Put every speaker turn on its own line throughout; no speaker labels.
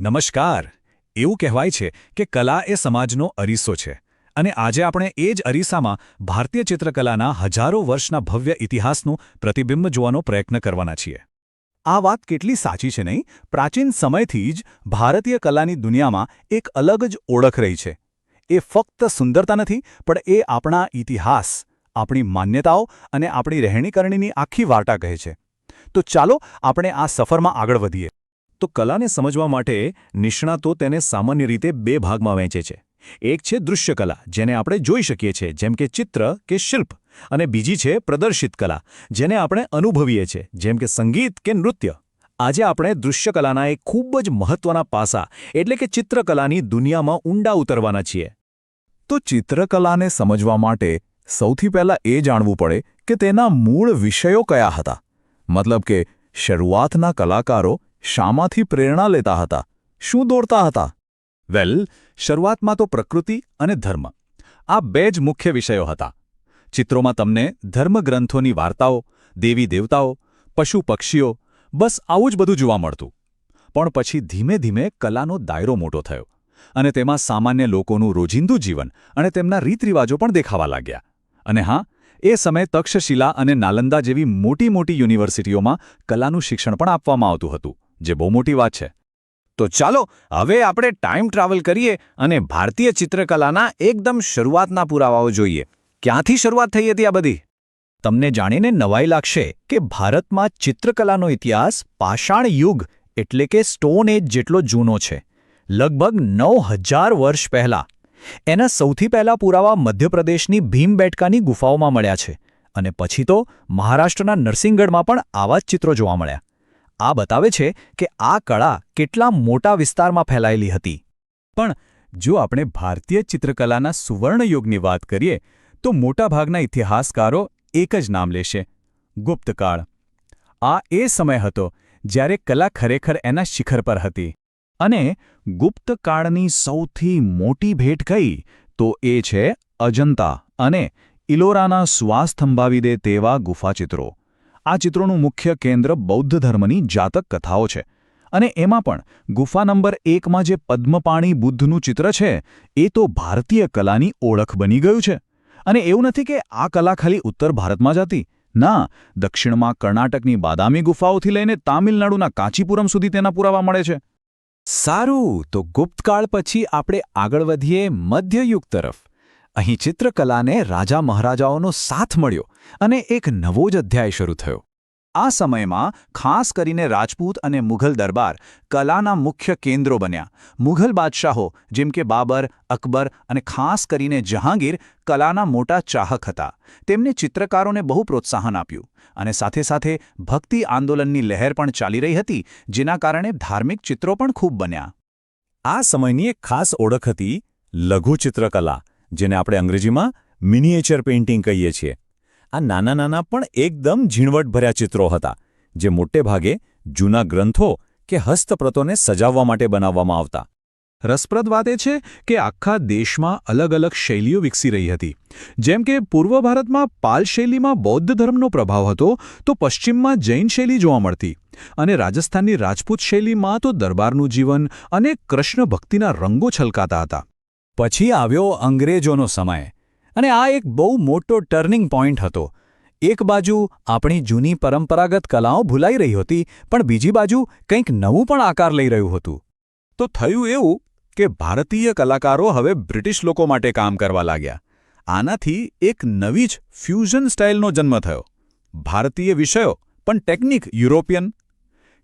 નમસ્કાર. એવું કહેવાય છે કે કલા એ સમાજનો અરીસો છે અને આજે આપણે એ જ અરીસામાં ભારતીય ચિત્રકલાના હજારો વર્ષના ભવ્ય ઇતિહાસનું પ્રતિબિંબ જોવાનો પ્રયત્ન કરવાના છીએ. આ વાત કેટલી સાચી છે નહીં? પ્રાચીન સમયથી જ ભારતીય કલાની દુનિયામાં એક અલગ જ ઓળખ રહી છે. એ ફક્ત સુંદરતા નથી, પણ એ આપણા ઇતિહાસ, આપણી માન્યતાઓ અને આપણી રહેણીકરણીની આખી વાર્તા કહે છે. તો ચાલો આપણે આ સફરમાં આગળ વધીએ. તો કલાને સમજવા માટે નિષ્ણાતો તેને સામાન્ય રીતે બે ભાગમાં વહેંચે છે. એક છે દૃશ્ય કલા, જેને આપણે જોઈ શકીએ છીએ, જેમ કે ચિત્ર કે શિલ્પ, અને બીજી છે પ્રદર્શિત કલા, જેને આપણે અનુભવીએ છીએ, જેમ કે સંગીત કે નૃત્ય. આજે આપણે દૃશ્ય કલાના એક ખૂબ જ મહત્વના પાસા એટલે કે ચિત્રકલાની દુનિયામાં ઊંડા ઉતરવાના છીએ. તો ચિત્રકલાને સમજવા માટે સૌથી પહેલાં એ જાણવું પડે કે તેના મૂળ વિષયો કયા હતા. મતલબ કે શરૂઆતના કલાકારો શામાંથી પ્રેરણા લેતા હતા, શું દોરતા હતા? શરૂઆતમાં તો પ્રકૃતિ અને ધર્મ, આ બે જ મુખ્ય વિષયો હતા. ચિત્રોમાં તમને ધર્મગ્રંથોની વાર્તાઓ, દેવી દેવતાઓ, પશુ પક્ષીઓ, બસ આવું જ બધું જોવા મળતું. પણ પછી ધીમે ધીમે કલાનો દાયરો મોટો થયો અને તેમાં સામાન્ય લોકોનું રોજિંદુ જીવન અને તેમના રીતરિવાજો પણ દેખાવા લાગ્યા. અને હા, એ સમયે તક્ષશિલા અને નાલંદા જેવી મોટી મોટી યુનિવર્સિટીઓમાં કલાનું શિક્ષણ પણ આપવામાં આવતું હતું, જે બહુ મોટી વાત છે. તો ચાલો હવે આપણે ટાઈમ ટ્રાવેલ કરીએ અને ભારતીય ચિત્રકલાના એકદમ શરૂઆતના પુરાવાઓ જોઈએ. ક્યાંથી શરૂઆત થઈ હતી આ બધી? તમને જાણીને નવાઈ લાગશે કે ભારતમાં ચિત્રકલાનો ઇતિહાસ પાષાણ યુગ એટલે કે સ્ટોન એજ જેટલો જૂનો છે. લગભગ 9000 વર્ષ પહેલાં. એના સૌથી પહેલા પુરાવા મધ્યપ્રદેશની ભીમબેટકાની ગુફાઓમાં મળ્યા છે અને પછી તો મહારાષ્ટ્રના નરસિંહગઢમાં પણ આવા જ ચિત્રો જોવા મળ્યા. આ બતાવે છે કે આ કળા કેટલા મોટા વિસ્તારમાં ફેલાયેલી હતી. પણ જો આપણે ભારતીય ચિત્રકલાના સુવર્ણયુગની વાત કરીએ તો મોટાભાગના ઇતિહાસકારો એક જ નામ લેશે: ગુપ્તકાળ. આ એ સમય હતો જ્યારે કલા ખરેખર એના શિખર પર હતી. અને ગુપ્તકાળની સૌથી મોટી ભેટ કઈ? તો એ છે અજંતા અને ઇલોરાના શ્વાસ થંભાવી દે તેવા ગુફાચિત્રો. આ ચિત્રોનું મુખ્ય કેન્દ્ર બૌદ્ધ ધર્મની જાતક કથાઓ છે. અને એમાં પણ ગુફા નંબર 1માં જે પદ્મપાણી બુદ્ધનું ચિત્ર છે, એ તો ભારતીય કલાની ઓળખ બની ગયું છે. અને એવું નથી કે આ કલા ખાલી ઉત્તર ભારતમાં જ હતી. ના, દક્ષિણમાં કર્ણાટકની બાદામી ગુફાઓથી લઈને તામિલનાડુના કાંચીપુરમ સુધી તેના પુરાવા મળે છે. સારું, તો ગુપ્તકાળ પછી આપણે આગળ વધીએ મધ્યયુગ તરફ. અહીં ચિત્રકલાને રાજા મહારાજાઓનો સાથ મળ્યો અને એક નવો જ અધ્યાય શરૂ થયો. આ સમયમાં ખાસ કરીને રાજપૂત અને મુઘલ દરબાર કલાના મુખ્ય કેન્દ્રો બન્યા. મુઘલ બાદશાહો જેમ કે બાબર, અકબર અને ખાસ કરીને જહાંગીર કલાના મોટા ચાહક હતા. તેમને ચિત્રકારોને બહુ પ્રોત્સાહન આપ્યું અને સાથે સાથે ભક્તિ આંદોલનની લહેર પણ ચાલી રહી હતી, જેના કારણે ધાર્મિક ચિત્રો પણ ખૂબ બન્યા. આ સમયની એક ખાસ ઓળખ હતી લઘુ ચિત્રકલા, જેને આપણે અંગ્રેજીમાં મિનિએચર પેઇન્ટિંગ કહીએ છીએ. આ નાના નાના પણ એકદમ ઝીણવટભર્યા ચિત્રો હતા, જે મોટે ભાગે જૂના ગ્રંથો કે હસ્તપ્રતોને સજાવવા માટે બનાવવામાં આવતા. રસપ્રદ વાત એ છે કે આખા દેશમાં અલગ અલગ શૈલીઓ વિકસી રહી હતી. જેમ કે પૂર્વ ભારતમાં પાલ શૈલીમાં બૌદ્ધ ધર્મનો પ્રભાવ હતો, તો પશ્ચિમમાં જૈન શૈલી જોવા મળતી. અને રાજસ્થાનની રાજપૂત શૈલીમાં તો દરબારનું જીવન અને કૃષ્ણ ભક્તિના રંગો છલકાતા હતા. પછી આવ્યો અંગ્રેજોનો સમય, અને આ એક બહુ મોટો ટર્નિંગ પોઈન્ટ હતો. એક બાજુ આપણી જૂની પરંપરાગત કલાઓ ભૂલાઈ રહી હતી, પણ બીજી બાજુ કંઈક નવું પણ આકાર લઈ રહ્યું હતું. તો થયું એવું કે ભારતીય કલાકારો હવે બ્રિટિશ લોકો માટે કામ કરવા લાગ્યા. આનાથી એક નવી જ ફ્યુઝન સ્ટાઇલનો જન્મ થયો. ભારતીય વિષયો પણ ટેકનિક યુરોપિયન.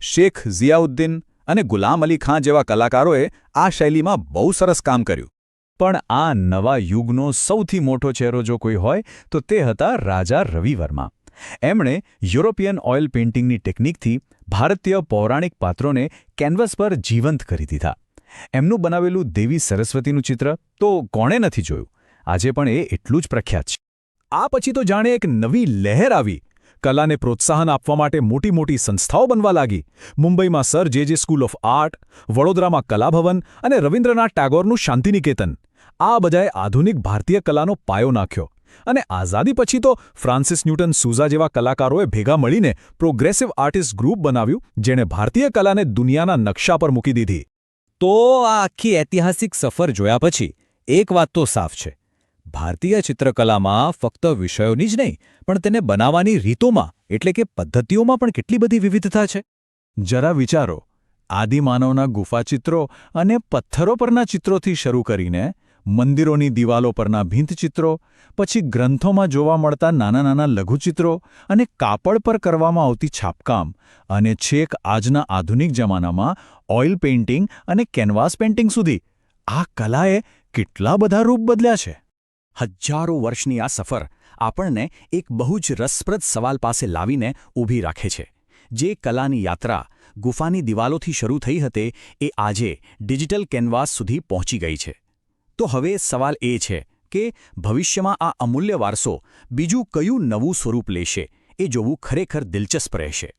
શેખ ઝિયાઉદ્દીન અને ગુલામ અલી ખાન જેવા કલાકારોએ આ શૈલીમાં બહુ સરસ કામ કર્યું. પણ આ નવા યુગનો સૌથી મોટો ચહેરો જો કોઈ હોય તો તે હતા રાજા રવિ વર્મા. એમણે યુરોપિયન ઓઇલ પેઇન્ટિંગની ટેકનિકથી ભારતીય પૌરાણિક પાત્રોને કેનવસ પર જીવંત કરી દીધા. એમનું બનાવેલું દેવી સરસ્વતીનું ચિત્ર તો કોણે નથી જોયું? આજે પણ એ એટલું જ પ્રખ્યાત છે. આ પછી તો જાણે એક નવી લહેર આવી. કલાને પ્રોત્સાહન આપવા માટે મોટી મોટી સંસ્થાઓ બનવા લાગી. મુંબઈમાં સર જે સ્કૂલ ઓફ આર્ટ, વડોદરામાં કલાભવન અને રવિન્દ્રનાથ ટાગોરનું શાંતિનિકેતન. આ બધાએ આધુનિક ભારતીય કલાનો પાયો નાખ્યો. અને આઝાદી પછી તો ફ્રાન્સિસ ન્યૂટન સૂઝા જેવા કલાકારોએ ભેગા મળીને પ્રોગ્રેસિવ આર્ટિસ્ટ ગ્રુપ બનાવ્યું, જેણે ભારતીય કલાને દુનિયાના નકશા પર મૂકી દીધી. તો આ આખી ઐતિહાસિક સફર જોયા પછી એક વાત તો સાફ છે. ભારતીય ચિત્રકલામાં ફક્ત વિષયોની જ નહીં પણ તેને બનાવવાની રીતોમાં એટલે કે પદ્ધતિઓમાં પણ કેટલી બધી વિવિધતા છે. જરા વિચારો, આદિમાનવના ગુફાચિત્રો અને પથ્થરો પરના ચિત્રોથી શરૂ કરીને મંદિરોની દિવાલો પરના ભીંતચિત્રો, પછી ગ્રંથોમાં જોવા મળતા નાના નાના લઘુચિત્રો અને કાપડ પર કરવામાં આવતી છાપકામ, અને છેક આજના આધુનિક જમાનામાં ઓઇલ પેઇન્ટિંગ અને કેનવાસ પેઇન્ટિંગ સુધી, આ કલાએ કેટલા બધા રૂપ બદલ્યા છે.
હજારો વર્ષની આ સફર આપણને એક બહુ જ રસપ્રદ સવાલ પાસે લાવીને ઊભી રાખે છે. જે કલાની યાત્રા ગુફાની દિવાલોથી શરૂ થઈ હતી એ આજે ડિજિટલ કેનવાસ સુધી પહોંચી ગઈ છે. તો હવે સવાલ એ છે કે ભવિષ્યમાં આ અમૂલ્ય વારસો બીજું કયું નવું સ્વરૂપ લેશે એ જોવું ખરેખર દિલચસ્પ રહેશે.